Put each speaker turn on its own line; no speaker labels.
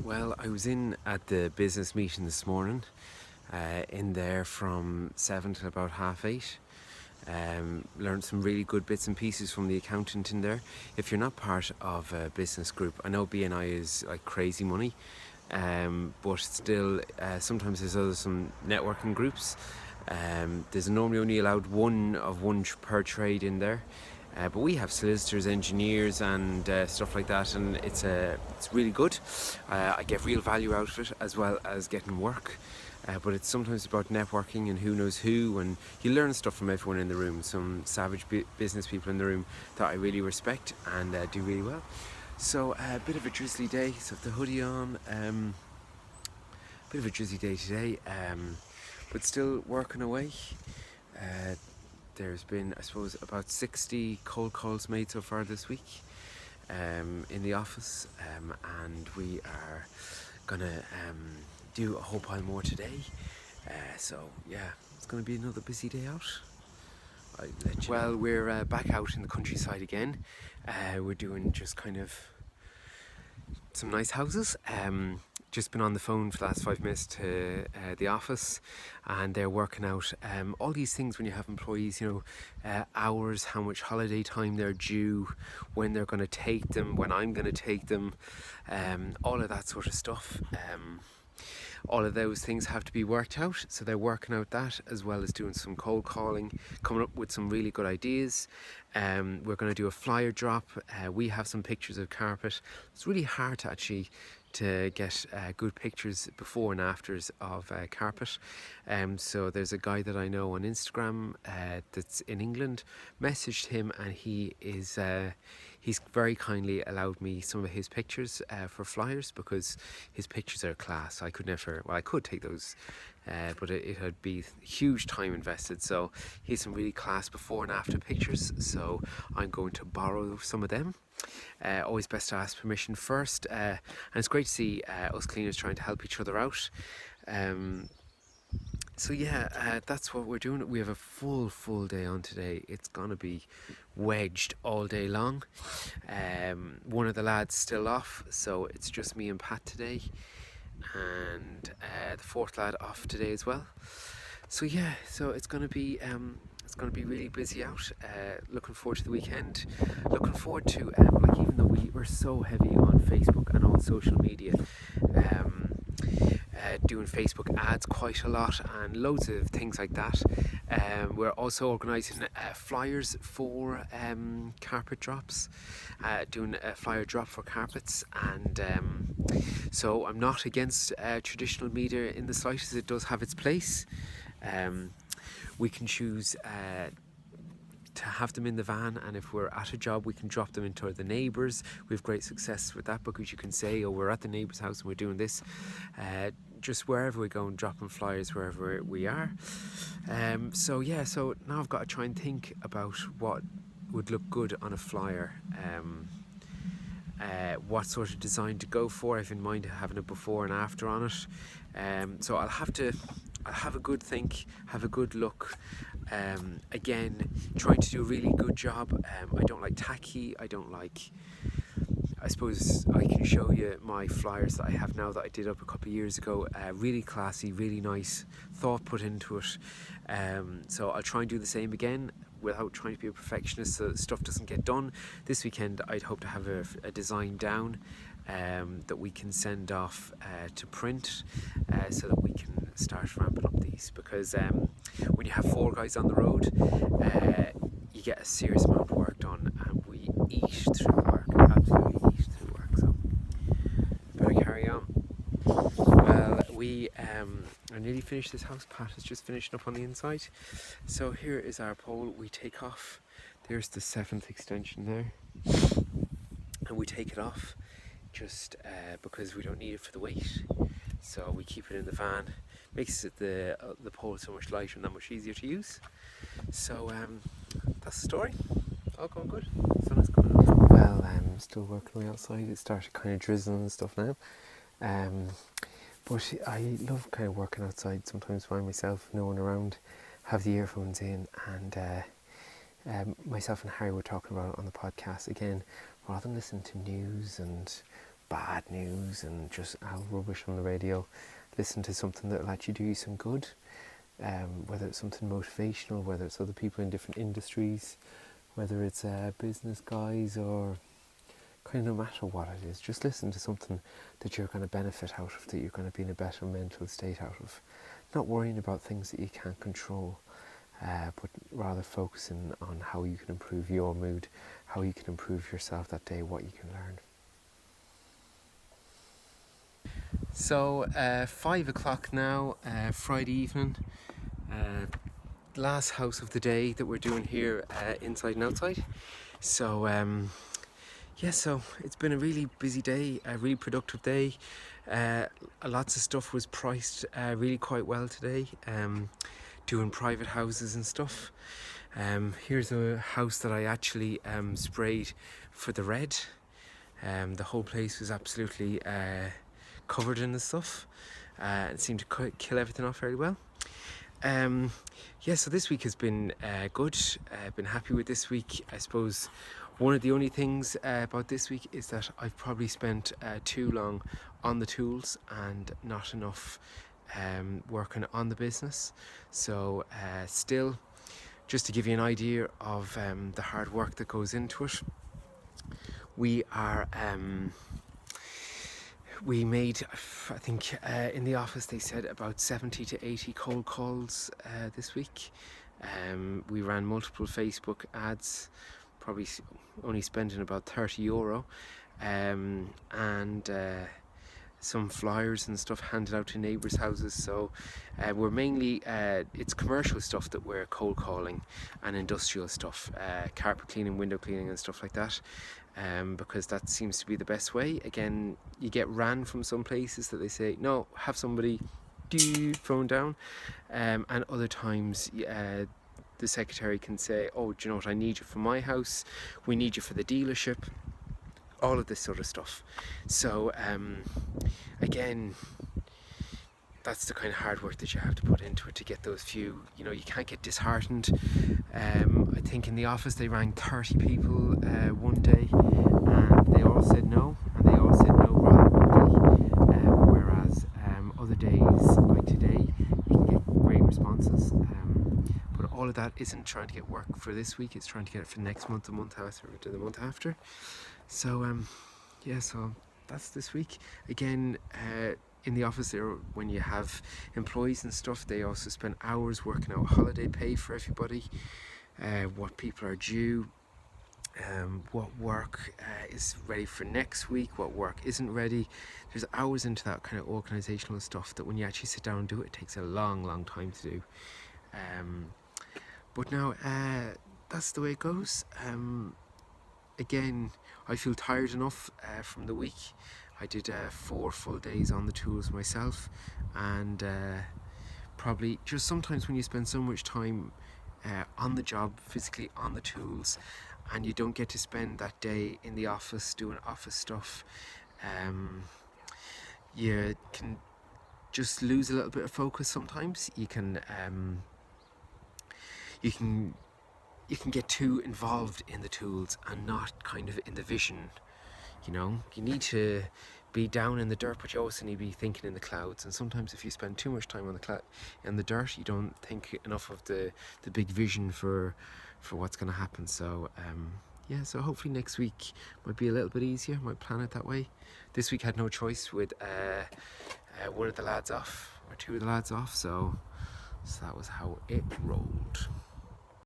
Well, I was in at the business meeting this morning, in there from 7 till about 8:30. Learned some really good bits and pieces from the accountant in there. If you're not part of a business group, I know BNI is like crazy money, but still, sometimes there's some networking groups. There's normally only allowed one per trade in there. But we have solicitors, engineers, and stuff like that, and it's really good. I get real value out of it as well as getting work. But it's sometimes about networking and who knows who, and you learn stuff from everyone in the room. Some savage business people in the room that I really respect and do really well. So a bit of a drizzly day. So the hoodie on. Bit of a drizzly day today, but still working away. Uh, There's been, I suppose, about 60 cold calls made so far this week in the office, and we are gonna do a whole pile more today. So yeah, it's gonna be another busy day out. Well, we're back out in the countryside again. We're doing just kind of some nice houses. Just been on the phone for the last 5 minutes to the office, and they're working out all these things when you have employees, hours, how much holiday time they're due, when they're going to take them, when I'm going to take them, all of that sort of stuff. All of those things have to be worked out, so they're working out that as well as doing some cold calling, coming up with some really good ideas. We're going to do a flyer drop. We have some pictures of carpet. It's really hard to get good pictures before and afters of carpet. So there's a guy that I know on Instagram that's in England. Messaged him, and he's very kindly allowed me some of his pictures for flyers, because his pictures are class. I could take those, but it would be huge time invested. So he's some really class before and after pictures, so I'm going to borrow some of them. Always best to ask permission first, and it's great to see us cleaners trying to help each other out. So yeah, that's what we're doing. We have a full day on today. It's gonna be wedged all day long. One of the lads still off, so it's just me and Pat today, and the fourth lad off today as well. So yeah, so it's gonna be really busy out. Looking forward to the weekend. Looking forward to even though we're so heavy on Facebook and on social media, doing Facebook ads quite a lot and loads of things like that. We're also organising flyers for carpet drops, doing a flyer drop for carpets, and so I'm not against traditional media in the slightest. It does have its place. We can choose to have them in the van, and if we're at a job we can drop them into the neighbours. We have great success with that, because you can say, oh, we're at the neighbour's house and we're doing this. Just wherever we go and dropping flyers wherever we are. So now I've got to try and think about what would look good on a flyer. What sort of design to go for. I've in mind having a before and after on it. So I'll have a good think, have a good look. Again, trying to do a really good job. I don't like tacky. I suppose I can show you my flyers that I have now that I did up a couple of years ago. Really classy, really nice, thought put into it. So I'll try and do the same again without trying to be a perfectionist, so that stuff doesn't get done. This weekend I'd hope to have a design down that we can send off to print, so that we can start ramping up these, because when you have 4 guys on the road, you get a serious amount of work done, and we eat through work, absolutely eat through work. So better carry on. Well, we are nearly finished this house. Pat is just finishing up on the inside. So here is our pole. We take off. There's the 7th extension there, and we take it off just because we don't need it for the weight. So we keep it in the van. Makes the pole so much lighter and that much easier to use. So that's the story. All going good. Sun is coming up. Well, I'm still working away outside. It started kind of drizzling and stuff now. But I love kind of working outside sometimes by myself, no one around, have the earphones in, and myself and Harry were talking about it on the podcast again. Rather than listening to news and bad news and just rubbish on the radio. Listen to something that will actually do you some good, whether it's something motivational, whether it's other people in different industries, whether it's business guys, or kind of no matter what it is, just listen to something that you're going to benefit out of, that you're going to be in a better mental state out of. Not worrying about things that you can't control, but rather focusing on how you can improve your mood, how you can improve yourself that day, what you can learn. So 5 o'clock now, Friday evening, last house of the day that we're doing here, inside and outside. So so it's been a really busy day, a really productive day. Lots of stuff was priced really quite well today, doing private houses and stuff. Here's a house that I actually sprayed for the red. The whole place was absolutely covered in the stuff. It seemed to kill everything off very well. So this week has been good. I've been happy with this week. I suppose one of the only things about this week is that I've probably spent too long on the tools and not enough working on the business. So still, just to give you an idea of the hard work that goes into it, we made, I think in the office they said about 70 to 80 cold calls this week. We ran multiple Facebook ads, probably only spending about €30, and some flyers and stuff handed out to neighbours' houses. So we're mainly, it's commercial stuff that we're cold calling, and industrial stuff, carpet cleaning, window cleaning and stuff like that, because that seems to be the best way. Again, you get ran from some places that they say, no, have somebody phone down, and other times the secretary can say, oh, do you know what, I need you for my house, we need you for the dealership, all of this sort of stuff. So again, that's the kind of hard work that you have to put into it to get those few. You know, you can't get disheartened. I think in the office they rang 30 people one day, and they all said no, and they all said no rather quickly, whereas other days like today you can get great responses. But all of that isn't trying to get work for this week, it's trying to get it for next month, the month after, or the month after. So so that's this week. Again, in the office there, when you have employees and stuff, they also spend hours working out holiday pay for everybody, what people are due, what work is ready for next week, what work isn't ready. There's hours into that kind of organisational stuff that when you actually sit down and do it, it takes a long time to do. But now that's the way it goes. Again, I feel tired enough from the week. I did 4 full days on the tools myself, and probably just sometimes when you spend so much time on the job, physically on the tools, and you don't get to spend that day in the office doing office stuff, you can just lose a little bit of focus sometimes. You can get too involved in the tools and not kind of in the vision. You know, you need to be down in the dirt, but you also need to be thinking in the clouds. And sometimes if you spend too much time in the dirt, you don't think enough of the big vision for what's going to happen. So so hopefully next week might be a little bit easier, might plan it that way. This week I had no choice with one of the lads off, or 2 of the lads off, so that was how it rolled.